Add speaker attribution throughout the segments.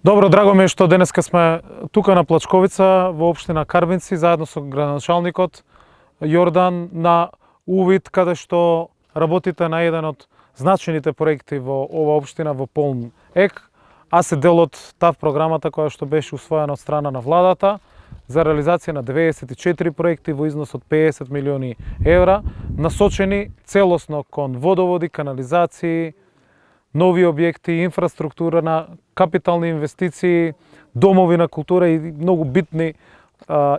Speaker 1: Добро, драго ми е што денеска сме тука на Плачковица во општина Карбинци заедно со градоначалникот Јордан на увид каде што работите на еден од значајните проекти во ова општина во полн ек, а се дел од ТАВ програмата која што беше усвоена од страна на владата за реализација на 94 проекти во износ од 50 милиони евра, насочени целосно кон водоводи, канализации, нови објекти, инфраструктура на капитални инвестиции, домови на култура и многу битни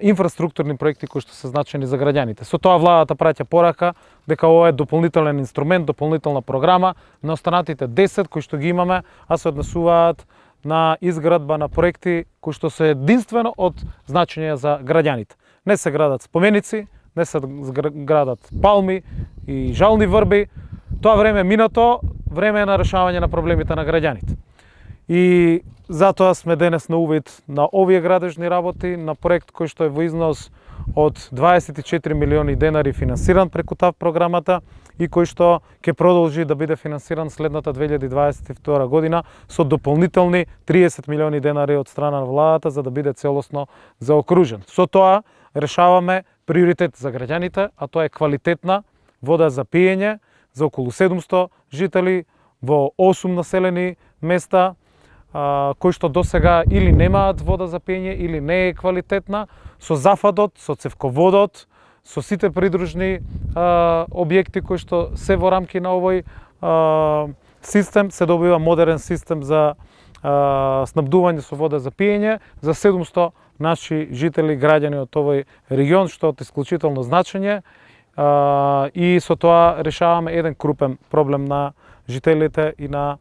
Speaker 1: инфраструктурни проекти кои што се значени за граѓаните. Со тоа владата праќа порака дека ова е дополнителен инструмент, дополнителна програма на останатите 10 кои што ги имаме, а се однесуваат на изградба на проекти кои што се единствено од значење за граѓаните. Не се градат споменици, не се градат палми и жални врби. Тоа време е минато, време е на решавање на проблемите на граѓаните. И затоа сме денес на увид на овие градежни работи, на проект кој што е во износ од 24 милиони денари финансиран преку ТАВ програмата и кој што ќе продолжи да биде финансиран следната 2022 година со дополнителни 30 милиони денари од страна на владата за да биде целосно заокружен. Со тоа решаваме приоритет за граѓаните, а тоа е квалитетна вода за пиење за околу 700 жители во 8 населени места, кои што досега или немаат вода за пиење или не е квалитетна, со зафадот, со цевководот, со сите придружни објекти кои што се во рамки на овој систем, се добива модерен систем за снабдување со вода за пиење за 700 наши жители, граѓани од овој регион, што од исклучително значење, и со тоа решаваме еден крупен проблем на жителите и на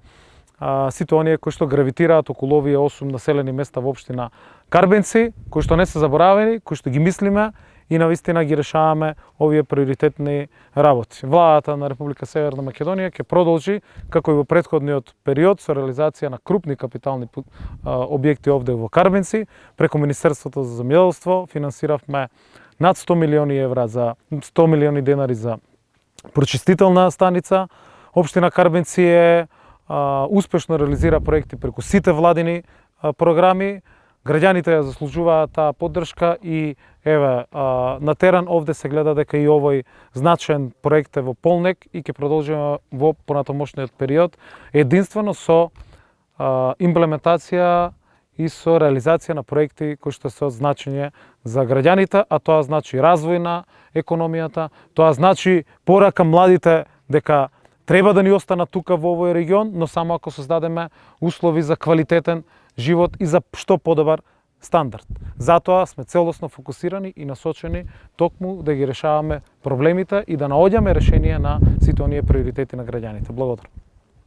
Speaker 1: сите оние кои што гравитираат околу овие 8 населени места во општина Карбинци, кои што не се заборавени, кои што ги мислиме и навистина ги решаваме овие приоритетни работи. Владата на Република Северна Македонија ќе продолжи, како и во претходниот период, со реализација на крупни капитални објекти овде во Карбинци. Преку Министерството за земјоделство финансиравме над 100 милиони евра за 100 милиони денари за прочистителна станица. Општина Карбинци успешно реализира проекти преку сите владини програми. Граѓаните ја заслужуваат таа поддршка и еве на терен овде се гледа дека и овој значаен проект е во полнек и ќе продолжиме во понатамошниот период единствено со имплементација и со реализација на проекти кои што се од значење за граѓаните, а тоа значи развој на економијата, тоа значи порака младите дека треба да ни останат тука во овој регион, но само ако создадеме услови за квалитетен живот и за што подобар стандард. Затоа сме целосно фокусирани и насочени токму да ги решаваме проблемите и да наоѓаме решение на сите оние приоритети на граѓаните. Благодарам.